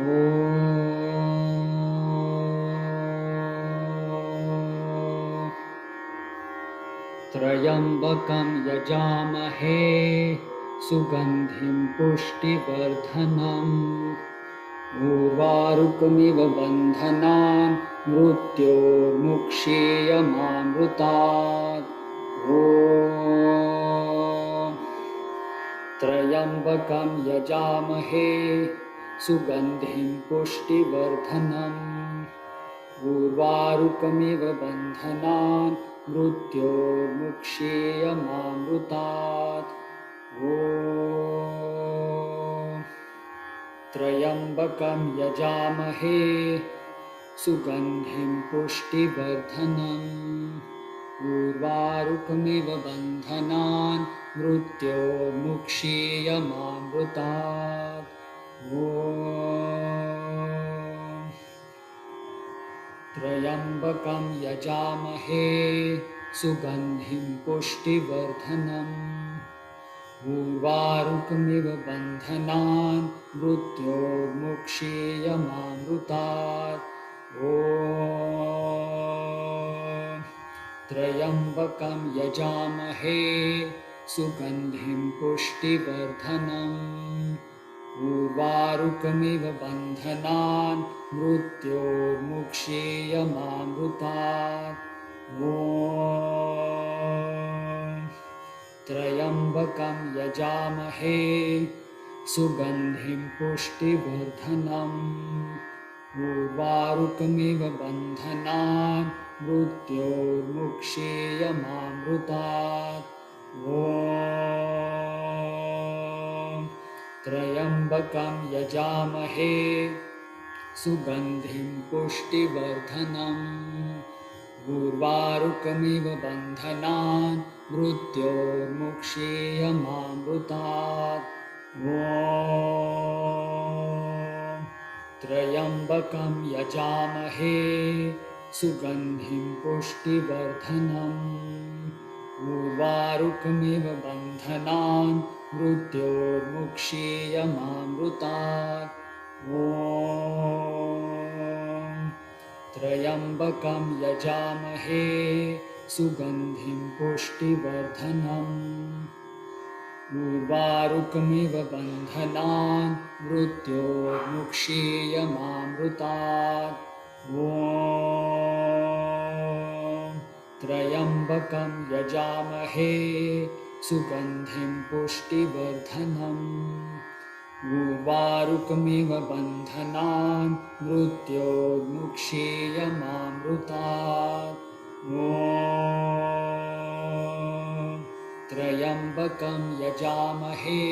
ॐ त्र्यम्बकं यजामहे सुगन्धिं पुष्टिवर्धनम् उर्वारुकमिव बन्धनान् मृत्योर्मुक्षीयमामृतात् ॐ त्र्यम्बकं यजामहे सुगन्धिं पुष्टिवर्धनम् उर्वारुकमिव बन्धनान् मृत्योर्मुक्षीयमामृतात् ॐ त्र्यम्बकं यजामहे सुगन्धिं पुष्टिवर्धनम् उर्वारुकमिव बन्धनान् मृत्योर्मुक्षीयमामृतात् ॐ त्र्यम्बकं यजामहे सुगन्धिं पुष्टिवर्धनम् उर्वारुकमिव बन्धनान् मृत्योर्मुक्षीयमामृतात् ॐ त्र्यम्बकं यजामहे सुगन्धिं पुष्टिवर्धनम् उर्वारुकमिव बन्धनान् मृत्योर्मुक्षीयमामृतात् ॐ त्र्यम्बकं यजामहे सुगन्धिं पुष्टिवर्धनम् उर्वारुकमिव बन्धनान् मृत्योर्मुक्षीयमामृतात् ॐ त्र्यम्बकं यजामहे सुगन्धिं पुष्टिवर्धनम् उर्वारुकमिव बन्धनान् मृत्योर्मुक्षीयमामृतात् ॐ त्र्यम्बकं यजामहे सुगन्धिं पुष्टिवर्धनम् उर्वारुकमिव बन्धनान् मृत्योर्मुक्षीयमामृतात् ॐ त्र्यम्बकं यजामहे सुगन्धिं पुष्टिवर्धनम् उर्वारुकमिव बन्धनान् मृत्योर्मुक्षीयमामृतात् ॐ त्र्यम्बकं यजामहे सुगन्धिं पुष्टिवर्धनम् उर्वारुकमिव बन्धनान् मृत्योर्मुक्षीयमामृतात् ॐ त्र्यम्बकं यजामहे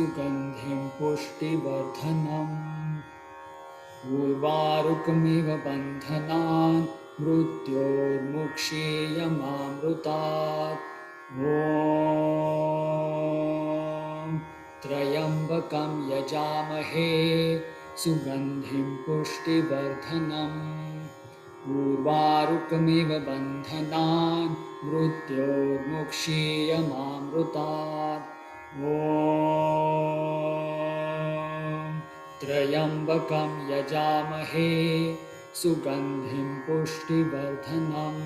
सुगन्धिं पुष्टिवर्धनम् उर्वारुकमिव बन्धनान् मृत्योर्मुक्षीयमामृतात् ॐ त्र्यम्बकं यजामहे सुगन्धिं पुष्टिवर्धनम् उर्वारुकमिव बन्धनान् मृत्योर्मुक्षीयमामृतात् ॐ त्र्यम्बकं यजामहे सुगन्धिं पुष्टिवर्धनम्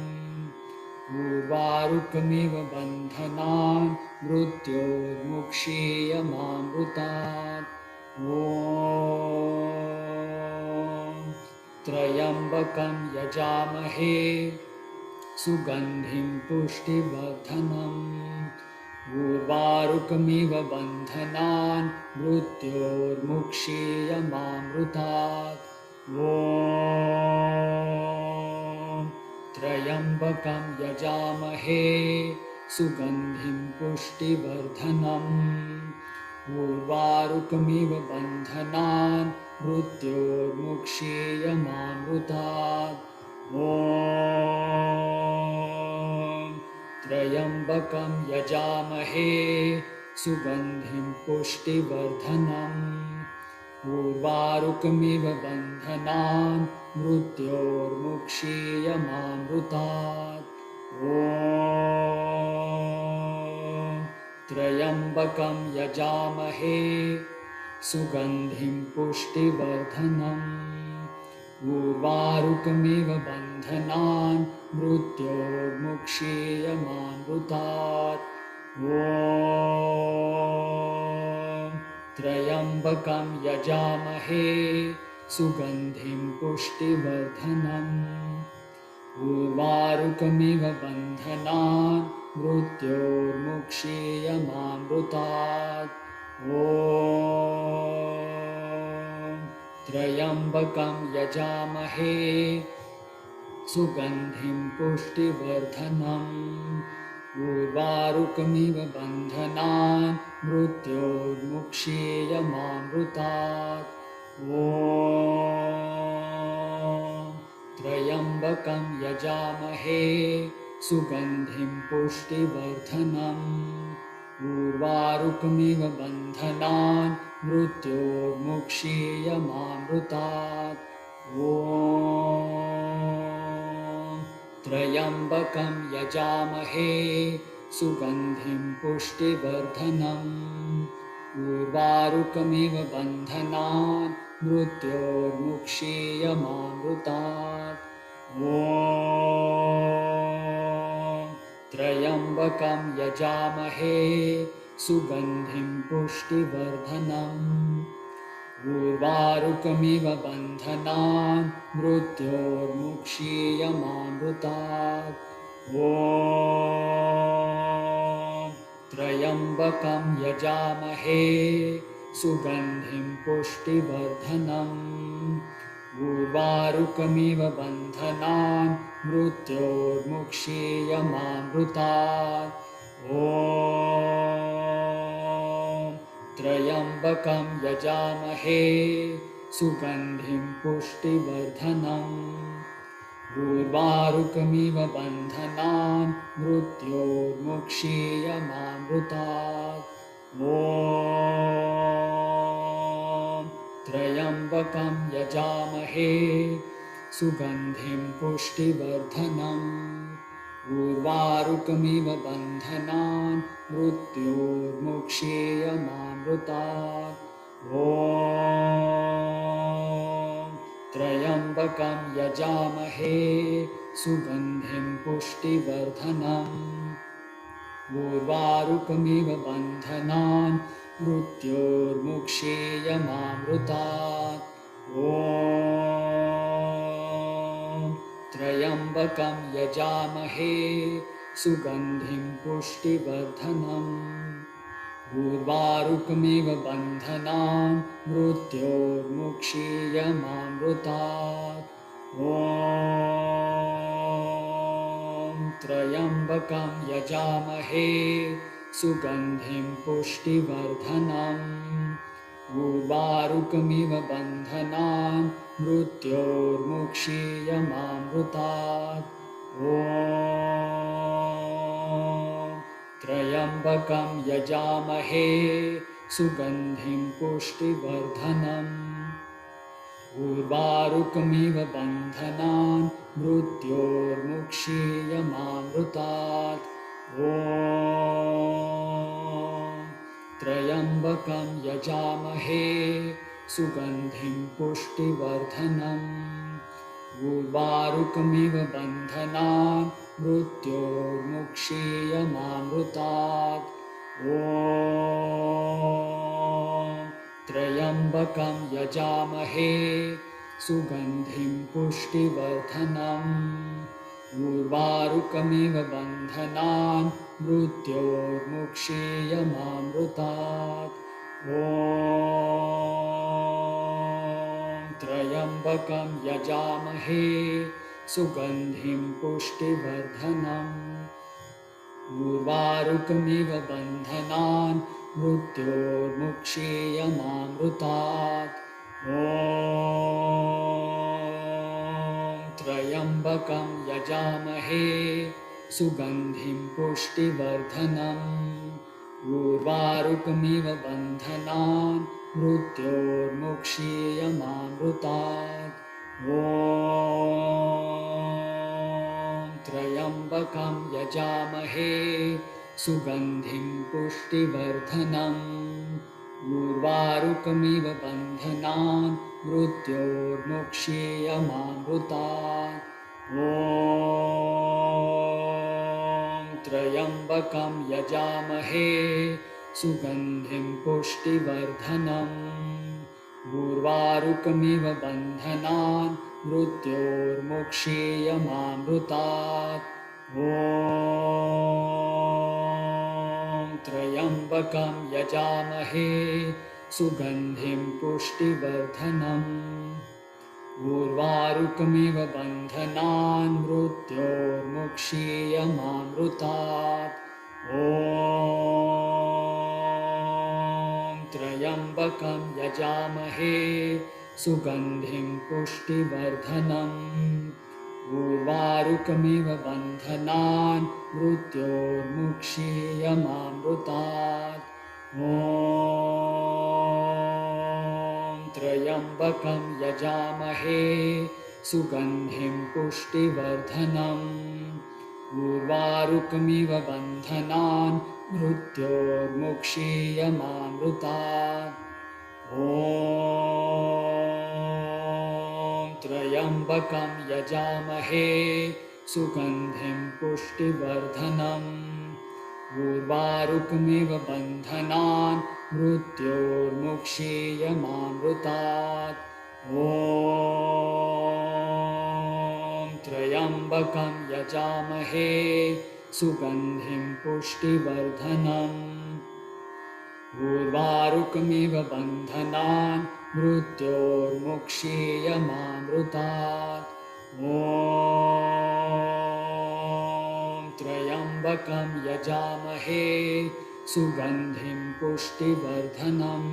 उर्वारुकमिव बन्धनान् मृत्योर्मुक्षीयमामृतात् ॐ त्र्यम्बकं यजामहे सुगन्धिं पुष्टिवर्धनम् उर्वारुकमिव बन्धनान् मृत्योर्मुक्षीयमामृतात् ॐ त्र्यम्बकं यजामहे सुगन्धिं पुष्टिवर्धनम् उर्वारुकमिव बन्धनान् मृत्योर्मुक्षीयमामृतात् ॐ त्र्यम्बकं यजामहे सुगन्धिं पुष्टिवर्धनम् उर्वारुकमिव बन्धनान् मृत्योर्मुक्षीयमामृतात् ॐ त्र्यम्बकं यजामहे सुगन्धिं पुष्टिवर्धनम् उर्वारुकमिव बन्धनान् मृत्योर्मुक्षीयमामृतात् ॐ त्र्यम्बकं यजामहे सुगन्धिं पुष्टिवर्धनम् उर्वारुकमिव बन्धनान् मृत्योर्मुक्षीयमामृतात् ॐ त्र्यम्बकं यजामहे सुगन्धिं पुष्टिवर्धनम् उर्वारुकमिव बन्धनान् मृत्योर्मुक्षीयमामृतात् ॐ त्र्यम्बकं यजामहे सुगन्धिं पुष्टिवर्धनम् उर्वारुकमिव बन्धनान् मृत्योर्मुक्षीयमामृतात् ॐ त्र्यम्बकं यजामहे सुगन्धिं पुष्टिवर्धनम् उर्वारुकमिव बन्धनान् मृत्योर्मुक्षीयमामृतात् ॐ त्र्यम्बकं यजामहे सुगन्धिं पुष्टिवर्धनम् उर्वारुकमिव बन्धनान् मृत्योर्मुक्षीयमामृतात् ॐ त्र्यम्बकं यजामहे सुगन्धिं पुष्टिवर्धनम् उर्वारुकमिव बन्धनान् मृत्योर्मुक्षीयमामृतात् ॐ त्र्यम्बकं यजामहे सुगन्धिं पुष्टिवर्धनम् उर्वारुकमिव बन्धनान् मृत्योर्मुक्षीयमामृतात् ॐ त्र्यम्बकं यजामहे सुगन्धिं पुष्टिवर्धनम् उर्वारुकमिव बन्धनान् मृत्योर्मुक्षीयमामृतात् ॐ त्र्यम्बकं यजामहे सुगन्धिं पुष्टिवर्धनम् उर्वारुकमिव बन्धनान् मृत्योर्मुक्षीयमामृतात् ॐ त्र्यम्बकं यजामहे सुगन्धिं पुष्टिवर्धनम् उर्वारुकमिव बन्धनान् मृत्योर्मुक्षीयमामृतात् ॐ त्र्यम्बकं यजामहे सुगन्धिं पुष्टिवर्धनम् उर्वारुकमिव बन्धनान् मृत्योर्मुक्षीयमामृतात् ॐ त्र्यम्बकं यजामहे सुगन्धिं पुष्टिवर्धनम् उर्वारुकमिव बन्धनान् मृत्योर्मुक्षीयमामृतात् ॐ त्र्यम्बकं यजामहे सुगन्धिं पुष्टिवर्धनम् उर्वारुकमिव बन्धनान् मृत्योर्मुक्षीयमामृतात् ॐ त्र्यम्बकं यजामहे सुगन्धिं पुष्टिवर्धनम् उर्वारुकमिव बन्धनान् मृत्योर्मुक्षीयमामृतात् ॐ त्र्यम्बकं यजामहे सुगन्धिं पुष्टिवर्धनम् उर्वारुकमिव बन्धनान् मृत्योर्मुक्षीयमामृतात् ॐ त्र्यम्बकं यजामहे सुगन्धिं पुष्टिवर्धनम् उर्वारुकमिव बन्धनान् मृत्योर्मुक्षीयमामृतात् ॐ त्र्यम्बकं यजामहे सुगन्धिं पुष्टिवर्धनम् उर्वारुकमिव बन्धनान् मृत्योर्मुक्षीयमामृतात्। ॐ त्र्यम्बकं यजामहे सुगन्धिं पुष्टिवर्धनम्। उर्वारुकमिव बन्धनान् मृत्योर्मुक्षीयमामृतात्। ॐ त्र्यम्बकं यजामहे सुगन्धिं पुष्टिवर्धनम्। उर्वारुकमिव बन्धनान् मृत्योर्मुक्षीयमामृतात्। ॐ त्र्यम्बकं यजामहे सुगन्धिं पुष्टिवर्धनम्। उर्वारुकमिव बन्धनान् मृत्योर्मुक्षीयमामृतात्। ॐ त्र्यम्बकं यजामहे सुगन्धिं पुष्टिवर्धनम्। उर्वारुकमिव बन्धनान् मृत्योर्मुक्षीयमामृतात्। ॐ त्र्यम्बकं यजामहे सुगन्धिं पुष्टिवर्धनम्। उर्वारुकमिव बन्धनान् मृत्योर्मुक्षीयमामृतात्। ॐ त्र्यम्बकं यजामहे सुगन्धिं पुष्टिवर्धनम्। उर्वारुकमिव बन्धनान् मृत्योर्मुक्षीयमामृतात्। ॐ त्र्यम्बकं यजामहे सुगन्धिं पुष्टिवर्धनम्।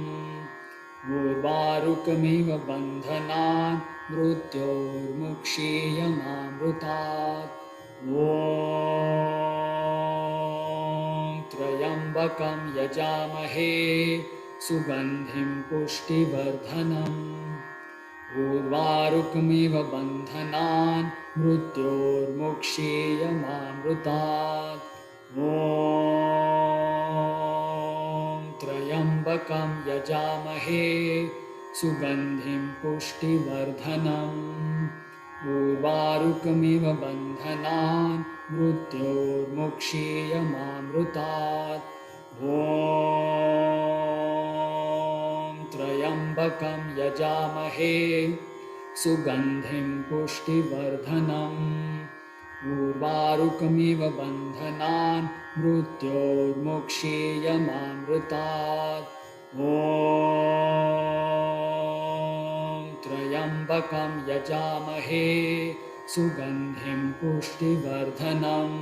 उर्वारुकमिव बन्धनान् मृत्योर्मुक्षीयमामृतात्। ॐ त्र्यम्बकं यजामहे सुगन्धिं पुष्टिवर्धनम्। उर्वारुकमिव बन्धनान् मृत्योर्मुक्षीयमामृतात्। ॐ त्र्यम्बकं यजामहे सुगन्धिं पुष्टिवर्धनम्। उर्वारुकमिव बन्धनान् मृत्योर्मुक्षीयमामृतात्। ॐ त्र्यम्बकं यजामहे सुगन्धिं पुष्टिवर्धनम्। उर्वारुकमिव बन्धनान् मृत्योर्मुक्षीयमामृतात्। ॐ त्र्यम्बकं यजामहे सुगन्धिं पुष्टिवर्धनम्।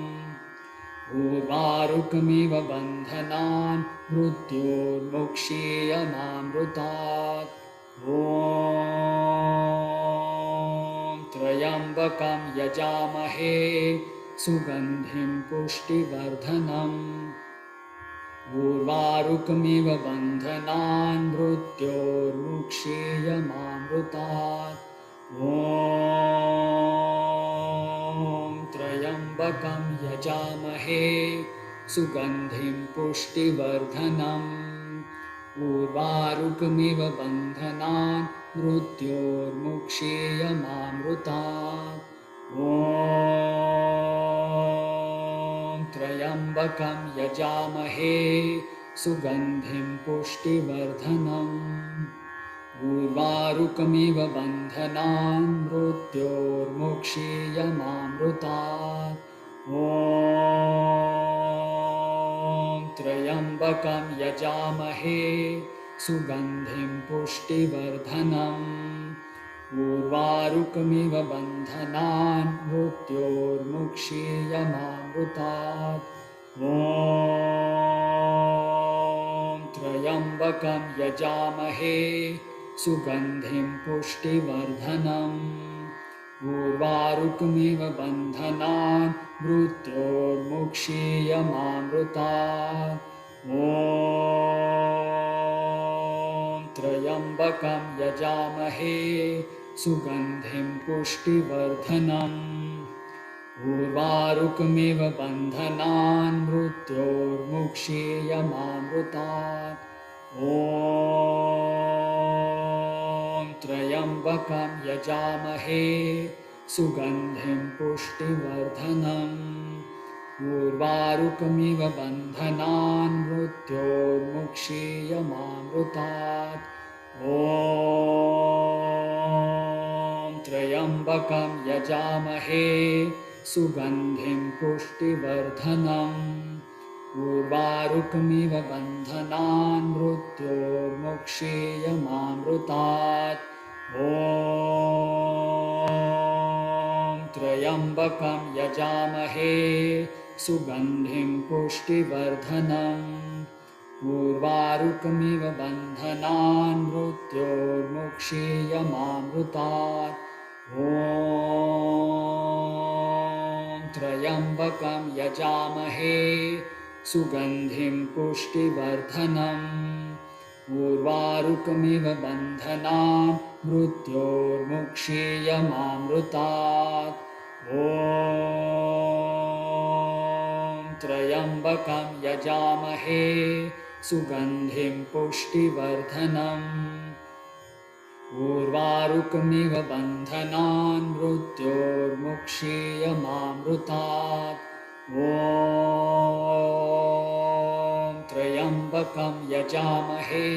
उर्वारुकमिव बन्धनान् मृत्योर्मुक्षीयमामृतात्। ॐ त्र्यम्बकं यजामहे सुगन्धिं पुष्टिवर्धनम्। उर्वारुकमिव बन्धनान् मृत्योर्मुक्षीयमामृतात्। ॐ त्र्यम्बकं यजामहे सुगन्धिं पुष्टिवर्धनम्। उर्वारुकमिव बन्धनान् मृत्योर्मुक्षीयमामृतात्। ॐ त्र्यम्बकं यजामहे सुगन्धिं पुष्टिवर्धनम्। उर्वारुकमिव बन्धनान् मृत्योर्मुक्षीयमामृतात्। ॐ त्र्यम्बकं यजामहे सुगन्धिं पुष्टिवर्धनम्। उर्वारुकमिव बन्धनान् मृत्योर्मुक्षीयमामृतात्। ॐ त्र्यम्बकं यजामहे सुगन्धिं पुष्टिवर्धनम्। उर्वारुकमिव बन्धनान् मृत्योर्मुक्षीयमामृतात्। ॐ त्र्यम्बकं यजामहे सुगन्धिं पुष्टिवर्धनम्। उर्वारुकमिव बन्धनान् मृत्योर्मुक्षीयमामृतात्। ॐ ॐ त्र्यम्बकं यजामहे सुगन्धिं पुष्टिवर्धनम् उर्वारुकमिव बन्धनान् मृत्योर्मुक्षीयमामृतात् ॐ त्र्यम्बकं यजामहे सुगन्धिं पुष्टिवर्धनम् उर्वारुकमिव बन्धनान् मृत्योर्मुक्षीयमामृतात् ॐ त्र्यम्बकं यजामहे सुगन्धिं पुष्टिवर्धनम् उर्वारुकमिव बन्धनान् मृत्योर्मुक्षीयमामृतात् ॐ त्र्यम्बकं यजामहे सुगन्धिं पुष्टिवर्धनम् उर्वारुकमिव बन्धनान् मृत्योर्मुक्षीयमामृतात् ॐ त्र्यम्बकं यजामहे सुगन्धिं पुष्टिवर्धनम् उर्वारुकमिव बन्धनान् मृत्योर्मुक्षीयमामृतात् ॐ त्र्यम्बकं यजामहे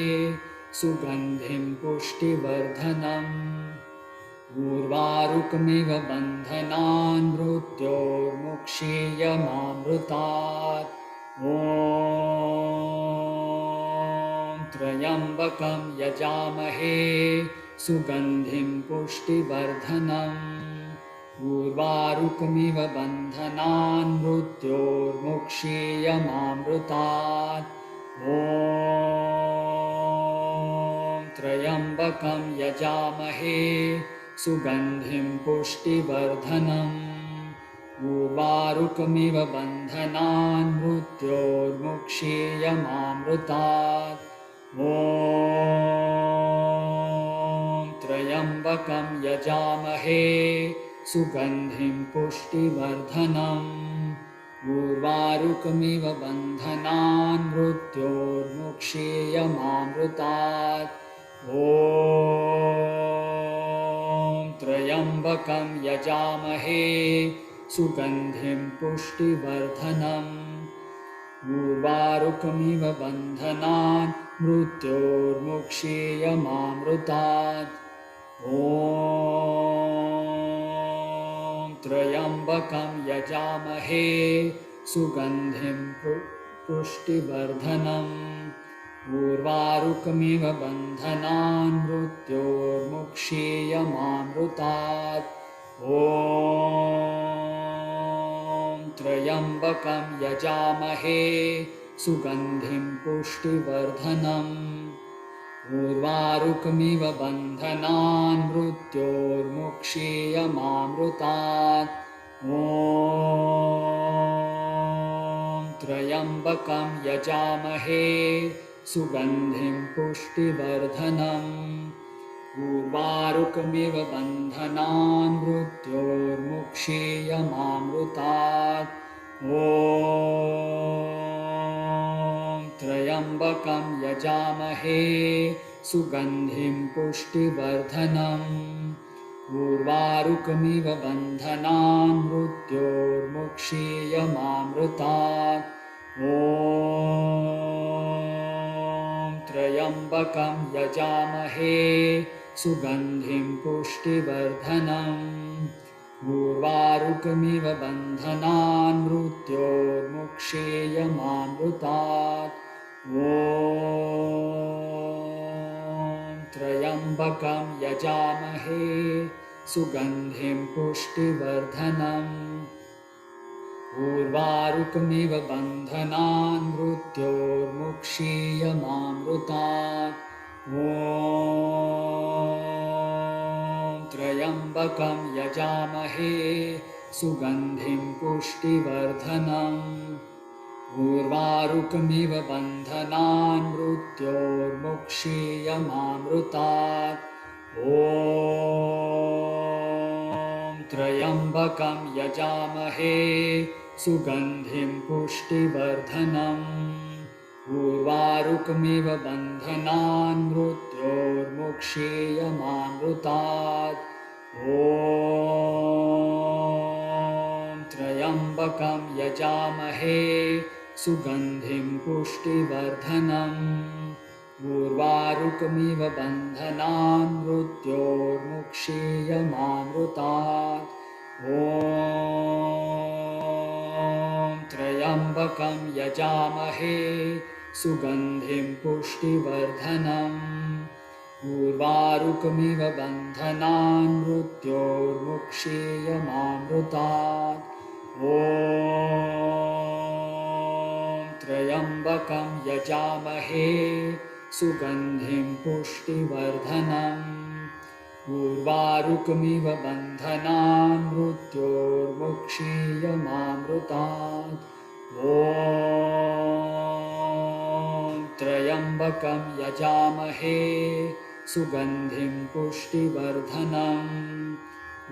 सुगन्धिं पुष्टिवर्धनम् उर्वारुकमिव बन्धनान् मृत्योर्मुक्षीयमामृतात् ॐ त्र्यम्बकं यजामहे सुगन्धिं पुष्टिवर्धनम् उर्वारुकमिव बन्धनान् मृत्योर्मुक्षीयमामृतात् ॐ त्र्यम्बकं यजामहे सुगन्धिं पुष्टिवर्धनम् उर्वारुकमिव बन्धनान् मृत्योर्मुक्षीयमामृतात् ॐ त्र्यम्बकं यजामहे सुगन्धिं पुष्टिवर्धनम् उर्वारुकमिव बन्धनान् मृत्योर्मुक्षीयमामृतात् ॐ त्र्यम्बकं यजामहे सुगन्धिं पुष्टिवर्धनम् उर्वारुकमिव बन्धनान् मृत्योर्मुक्षीयमामृतात् ॐ त्र्यम्बकं यजामहे सुगन्धिं पुष्टिवर्धनम् उर्वारुकमिव बन्धनान् मृत्योर्मुक्षीयमामृतात् ॐ त्र्यम्बकं यजामहे सुगन्धिं पुष्टिवर्धनम् उर्वारुकमिव बन्धनान् मृत्योर्मुक्षीयमामृतात् ॐ त्र्यम्बकं यजामहे सुगन्धिं पुष्टिवर्धनम् उर्वारुकमिव बन्धनान् मृत्योर्मुक्षीयमामृतात् ॐ त्र्यम्बकं यजामहे सुगन्धिं पुष्टिवर्धनम् उर्वारुकमिव बन्धनान् मृत्योर्मुक्षीयमामृतात् ॐ त्र्यम्बकं यजामहे सुगन्धिं पुष्टिवर्धनम् उर्वारुकमिव बन्धनान् मृत्योर्मुक्षीयमामृतात् ॐ त्र्यम्बकं यजामहे सुगन्धिं पुष्टिवर्धनम् उर्वारुकमिव बन्धनान् मृत्योर्मुक्षीयमामृतात् ॐ त्र्यम्बकं यजामहे सुगन्धिं पुष्टिवर्धनम् उर्वारुकमिव बन्धनान् मृत्योर्मुक्षीयमामृतात् ॐ त्र्यम्बकं यजामहे सुगन्धिं पुष्टिवर्धनम् उर्वारुकमिव बन्धनान् मृत्योर्मुक्षीयमामृतात् ॐ त्र्यम्बकं यजामहे सुगन्धिं पुष्टिवर्धनम् उर्वारुकमिव बन्धनान् मृत्योर्मुक्षीयमामृतात् ॐ त्र्यम्बकं यजामहे सुगन्धिं पुष्टिवर्धनम् उर्वारुकमिव बन्धनान् मृत्योर्मुक्षीयमामृतात् ॐ त्र्यम्बकं यजामहे सुगन्धिं पुष्टिवर्धनम् उर्वारुकमिव बन्धनान् मृत्योर्मुक्षीयमामृतात् ॐ त्र्यम्बकं यजामहे सुगन्धिं पुष्टिवर्धनम्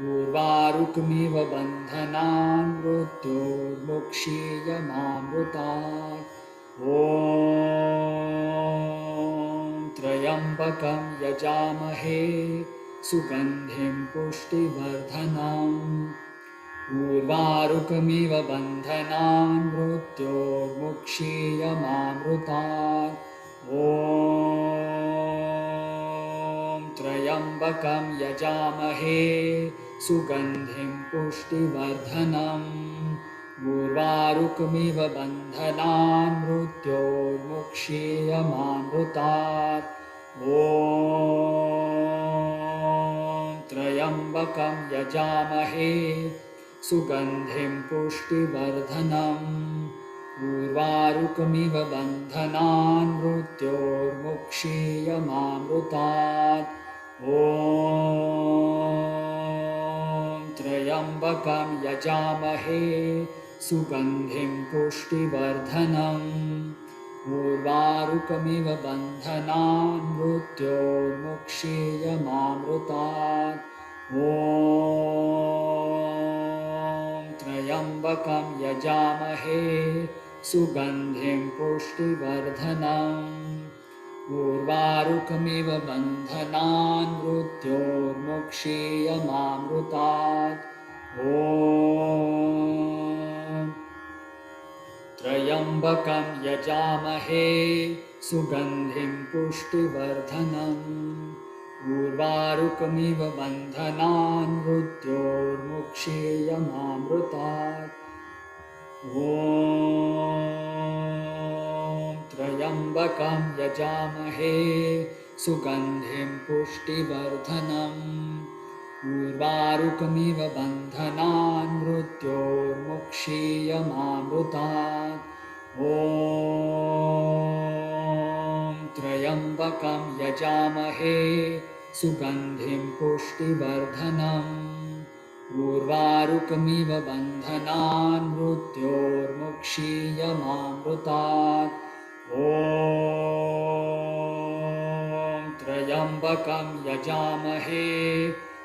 उर्वारुकमिव बन्धनान् मृत्योर्मुक्षीयमामृतात् ॐ त्र्यम्बकं यजामहे सुगन्धिं पुष्टिवर्धनम् उर्वारुकमिव बन्धनान् मृत्योर्मुक्षीयमामृतात् ॐ त्र्यम्बकं यजामहे सुगन्धिं पुष्टिवर्धनम् उर्वारुकमिव बन्धनान् मृत्योर्मुक्षीयमामृतात् ॐ त्र्यम्बकं यजामहे सुगन्धिं पुष्टिवर्धनम् उर्वारुकमिव बन्धनान् मृत्योर्मुक्षीयमामृतात् ॐ त्र्यम्बकं यजामहे सुगन्धिं पुष्टिवर्धनम् उर्वारुकमिव बन्धनान् मृत्योर्मुक्षीयमामृतात् ॐ त्र्यम्बकं यजामहे सुगन्धिं पुष्टिवर्धनम् उर्वारुकमिव बन्धनान् मृत्योर्मुक्षीयमामृतात् ॐ त्र्यम्बकं यजामहे सुगन्धिं पुष्टिवर्धनम् उर्वारुकमिव बन्धनान् मृत्योर्मुक्षीयमामृतात् ॐ त्र्यम्बकं यजामहे सुगन्धिं पुष्टिवर्धनम् उर्वारुकमिव बन्धनान् मृत्योर्मुक्षीयमामृतात् ॐ त्र्यम्बकं यजामहे सुगन्धिं पुष्टिवर्धनम् उर्वारुकमिव बन्धनान् मृत्योर्मुक्षीयमामृतात् ॐ त्र्यम्बकं यजामहे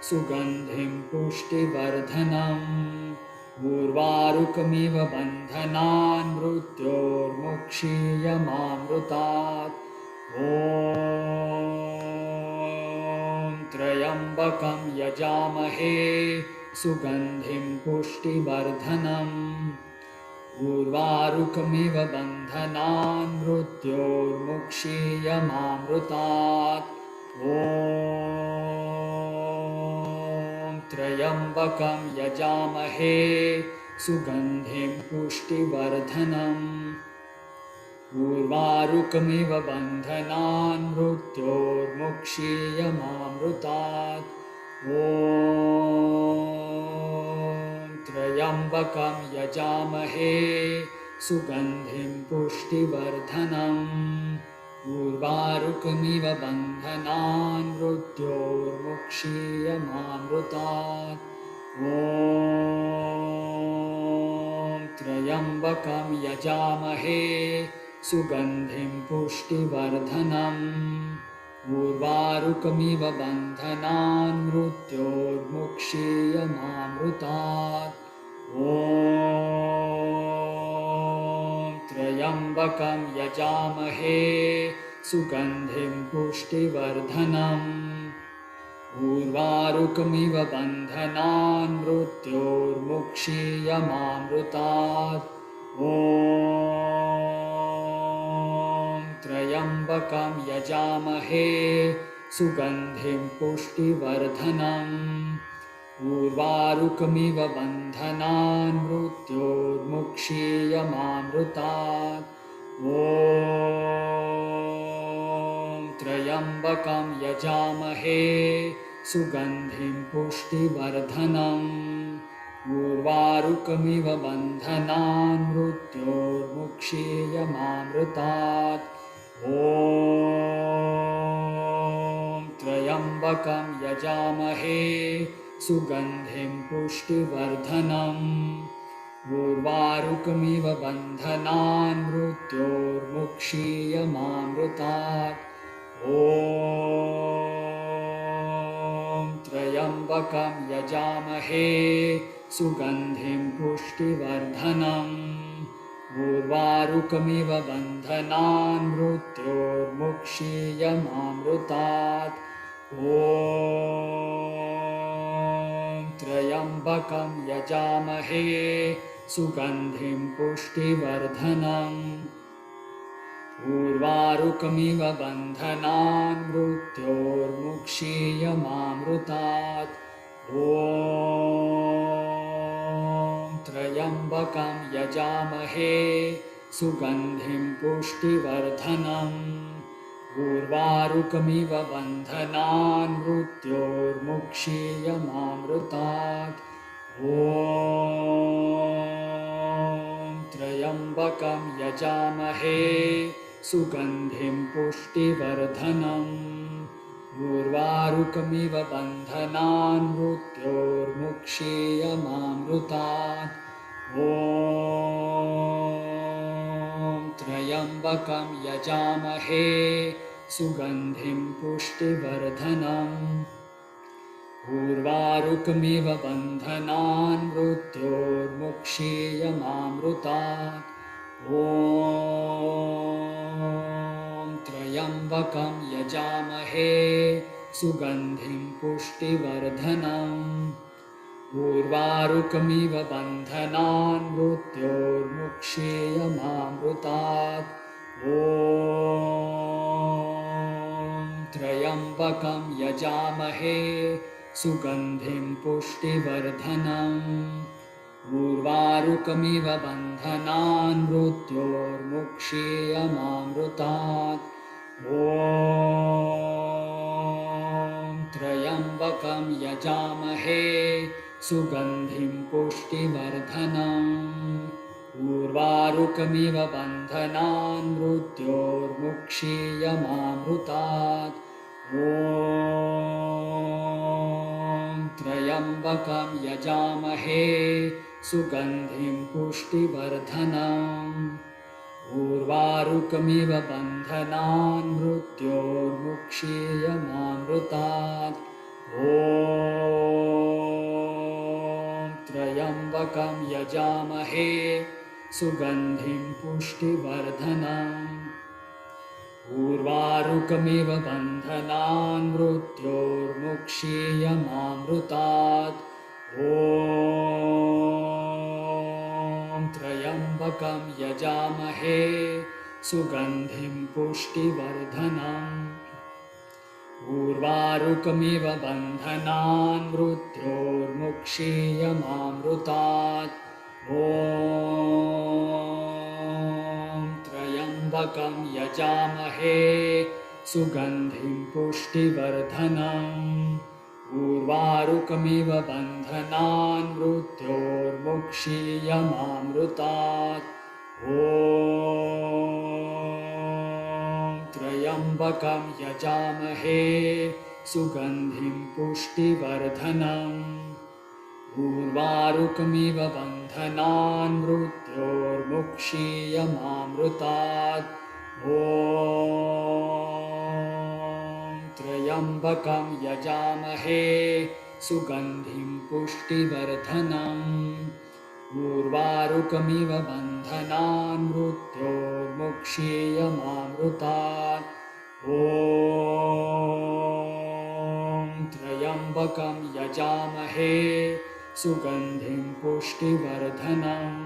सुगन्धिं पुष्टिवर्धनम् उर्वारुकमिव बन्धनान् मृत्योर्मुक्षीयमामृतात् ॐ त्र्यम्बकं यजामहे सुगन्धिं पुष्टिवर्धनम् उर्वारुकमिव बन्धनान् मृत्योर्मुक्षीयमामृतात् ॐ त्र्यम्बकं यजामहे सुगन्धिं पुष्टिवर्धनम् उर्वारुकमिव बन्धनान् मृत्योर्मुक्षीयमामृतात् ॐ त्र्यम्बकं यजामहे सुगन्धिं पुष्टिवर्धनम् उर्वारुकमिव बन्धनान् मृत्योर्मुक्षीयमामृतात् ॐ त्र्यम्बकं यजामहे सुगन्धिं पुष्टिवर्धनम् उर्वारुकमिव बन्धनान् मृत्योर्मुक्षीयमामृतात् ॐ त्र्यम्बकं त्र्यम्बकं यजामहे सुगन्धिं पुष्टिवर्धनम् उर्वारुकमिव बन्धनान् मृत्योर्मुक्षीयमामृतात् ॐ त्र्यम्बकं यजामहे सुगन्धिं पुष्टिवर्धनम् उर्वारुकमिव बन्धनान् मृत्योर्मुक्षीयमामृतात् ॐ त्र्यम्बकं यजामहे सुगन्धिं पुष्टिवर्धनम् उर्वारुकमिव बन्धनान् मृत्योर्मुक्षीयमामृतात् ॐ त्र्यम्बकं यजामहे सुगन्धिं पुष्टिवर्धनम् उर्वारुकमिव बन्धनान् मृत्योर्मुक्षीयमामृतात् ॐ त्र्यम्बकं यजामहे सुगन्धिं पुष्टिवर्धनम् उर्वारुकमिव बन्धनान् मृत्योर्मुक्षीयमामृतात् ॐ त्र्यम्बकं यजामहे सुगन्धिं पुष्टिवर्धनम् उर्वारुकमिव बन्धनान् मृत्योर्मुक्षीयमामृतात् ॐ त्र्यम्बकं यजामहे सुगन्धिं पुष्टिवर्धनम् उर्वारुकमिव बन्धनान् मृत्योर्मुक्षीयमामृतात् ॐ त्र्यम्बकं यजामहे सुगन्धिं पुष्टिवर्धनम् उर्वारुकमिव बन्धनान् मृत्योर्मुक्षीयमामृतात् ॐ त्र्यम्बकं यजामहे सुगन्धिं पुष्टिवर्धनम् उर्वारुकमिव बन्धनान् मृत्योर्मुक्षीयमामृतात् ॐ त्र्यम्बकं यजामहे सुगन्धिं पुष्टिवर्धनम् उर्वारुकमिव बन्धनान् मृत्योर्मुक्षीयमामृतात् ॐ त्र्यम्बकं यजामहे सुगन्धिं पुष्टिवर्धनम् उर्वारुकमिव बन्धनान् मृत्योर्मुक्षीयमामृतात् ॐ त्र्यम्बकं यजामहे सुगन्धिं पुष्टिवर्धनम् उर्वारुकमिव बन्धनान् मृत्योर्मुक्षीयमामृतात् ॐ त्र्यम्बकं यजामहे सुगन्धिं पुष्टिवर्धनम् उर्वारुकमिव बन्धनान् मृत्योर्मुक्षीयमामृतात् ॐ त्र्यम्बकं यजामहे सुगन्धिं पुष्टिवर्धनम् उर्वारुकमिव बन्धनान् मृत्योर्मुक्षीयमामृतात् ॐ त्र्यम्बकं यजामहे सुगन्धिं पुष्टिवर्धनम् उर्वारुकमिव बन्धनान् मृत्योर्मुक्षीयमामृतात् ॐ त्र्यम्बकं यजामहे सुगन्धिं पुष्टिवर्धनम् उर्वारुकमिव बन्धनान् मृत्योर्मुक्षीयमामृतात् ॐ त्र्यम्बकं यजामहे सुगन्धिं पुष्टिवर्धनम् उर्वारुकमिव बन्धनान् मृत्योर्मुक्षीयमामृतात् ॐ त्र्यम्बकं यजामहे सुगन्धिं पुष्टिवर्धनम् उर्वारुकमिव बन्धनान् मृत्योर्मुक्षीयमामृतात् ॐ त्र्यम्बकं यजामहे सुगन्धिं पुष्टिवर्धनम्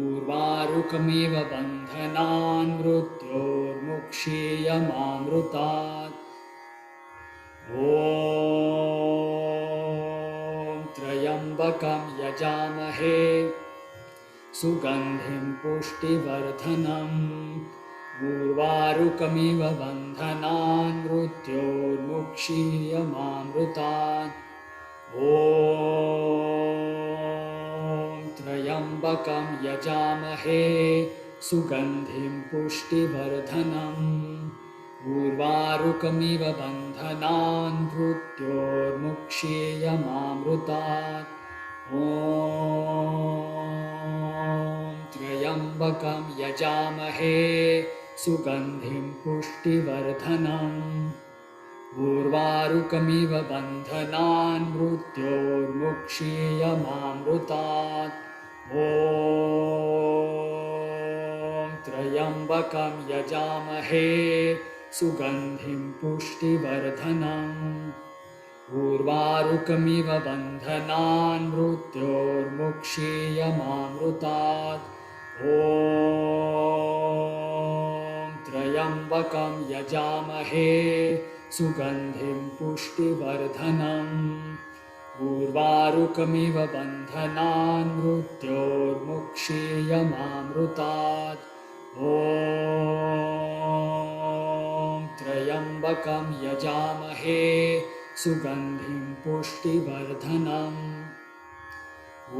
उर्वारुकमिव बन्धनान् मृत्योर्मुक्षीयमामृतात् ॐ त्र्यम्बकं यजामहे सुगन्धिं पुष्टिवर्धनम् उर्वारुकमिव बन्धनान् मृत्योर्मुक्षीयमामृतात् ॐ त्र्यम्बकं यजामहे सुगन्धिं पुष्टिवर्धनम् उर्वारुकमिव बन्धनान् मृत्योर्मुक्षीयमामृतात् ॐ त्र्यम्बकं यजामहे सुगन्धिं पुष्टिवर्धनम् उर्वारुकमिव बन्धनान् मृत्योर्मुक्षीयमामृतात् ॐ त्र्यम्बकं यजामहे सुगन्धिं पुष्टिवर्धनम् उर्वारुकमिव बन्धनान् मृत्योर्मुक्षीयमामृतात् ॐ त्र्यम्बकं यजामहे सुगन्धिं पुष्टिवर्धनम् उर्वारुकमिव बन्धनान् मृत्योर्मुक्षीयमामृतात् ॐ त्र्यम्बकं यजामहे सुगन्धिं पुष्टिवर्धनम्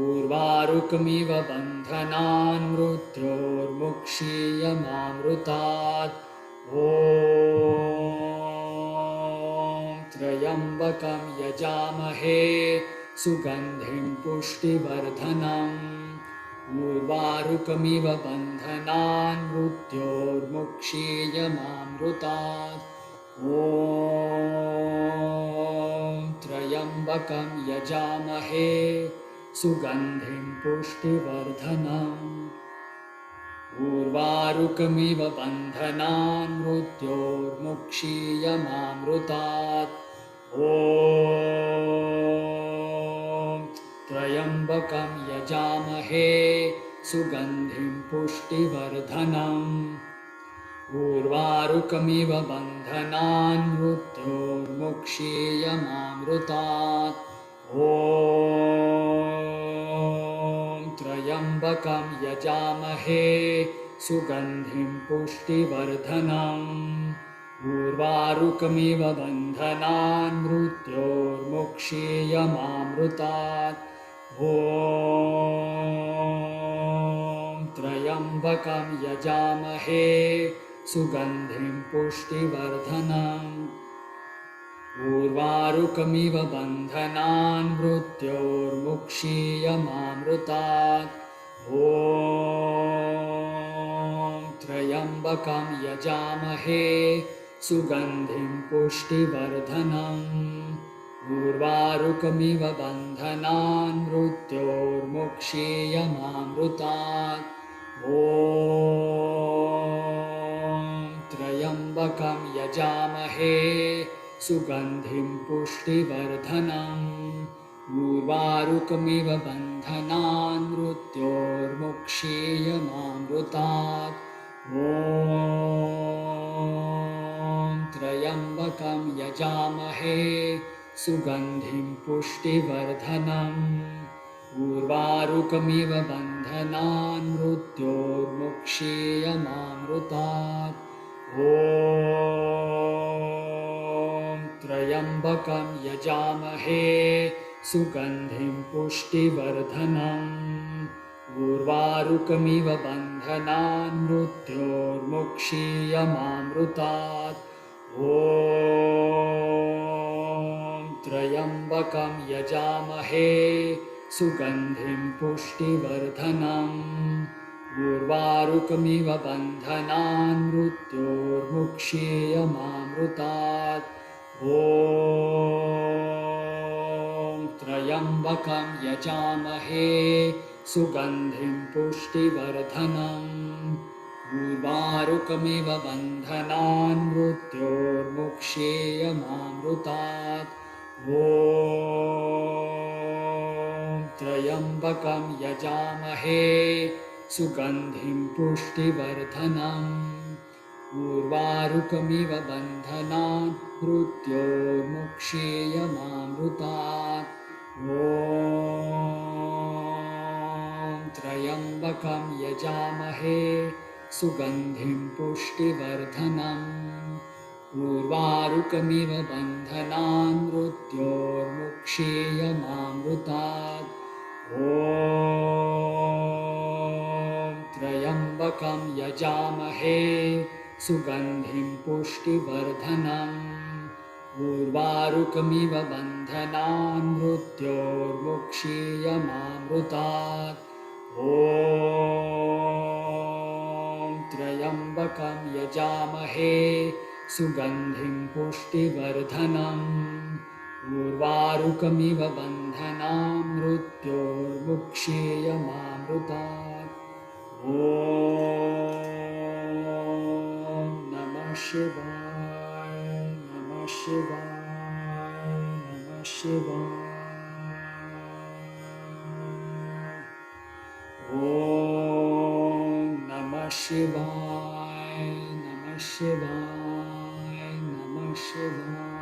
उर्वारुकमिव बन्धनान् मृत्योर्मुक्षीयमामृतात् ॐ त्र्यम्बकं यजामहे सुगन्धिं पुष्टिवर्धनम् उर्वारुकमिव बन्धनान् मृत्योर्मुक्षीयमामृतात् ॐ त्र्यम्बकं यजामहे सुगन्धिं पुष्टिवर्धनम् उर्वारुकमिव बन्धनान् मृत्योर्मुक्षीयमामृतात् ॐ त्र्यम्बकं यजामहे सुगन्धिं पुष्टिवर्धनम् उर्वारुकमिव बन्धनान् मृत्योर्मुक्षीयमामृतात् ॐ त्र्यम्बकं यजामहे सुगन्धिं पुष्टिवर्धनम् उर्वारुकमिव बन्धनान् मृत्योर्मुक्षीयमामृतात् ॐ त्र्यम्बकं यजामहे सुगन्धिं पुष्टिवर्धनम् उर्वारुकमिव बन्धनान् मृत्योर्मुक्षीयमामृतात् ॐ त्र्यम्बकं यजामहे सुगन्धिं पुष्टिवर्धनम् उर्वारुकमिव बन्धनान् मृत्योर्मुक्षीयमामृतात् ॐ त्र्यम्बकं यजामहे सुगन्धिं पुष्टिवर्धनम् उर्वारुकमिव बन्धनान् मृत्योर्मुक्षीयमामृतात् ॐ त्र्यम्बकं यजामहे सुगन्धिं पुष्टिवर्धनम् उर्वारुकमिव बन्धनान् मृत्योर्मुक्षीयमामृतात् ॐ त्र्यम्बकं यजामहे सुगन्धिं पुष्टिवर्धनम् उर्वारुकमिव बन्धनान् मृत्योर्मुक्षीयमामृतात् ॐ त्र्यम्बकं यजामहे सुगन्धिं पुष्टिवर्धनम् उर्वारुकमिव बन्धनान् मृत्योर्मुक्षीयमामृतात् ॐ त्र्यम्बकं यजामहे सुगन्धिं पुष्टिवर्धनम् उर्वारुकमिव बन्धनान् मृत्योर्मुक्षेयमामृतात् ॐ त्र्यम्बकं यजामहे सुगन्धिं पुष्टिवर्धनम् उर्वारुकमिव बन्धनान् मृत्योर्मुक्षेयमामृतात् ॐ त्र्यम्बकं यजामहे सुगन्धिं पुष्टिवर्धनम् उर्वारुकमिव बन्धनान् मृत्योर्मुक्षेयमामृतात् ॐ त्र्यम्बकं यजामहे सुगन्धिं पुष्टिवर्धनम् उर्वारुकमिव बन्धनान् मृत्योर्मुक्षेयमामृतात् ॐ त्र्यम्बकं यजामहे सुगन्धिं पुष्टिवर्धनम् उर्वारुकमिव बन्धनान् मृत्योर्मुक्षेयमामृतात् ॐ नमः शिवाय नमः शिवाय नमः शिवाय ॐ नमः शिवाय नमः शिवाय नमः शिवाय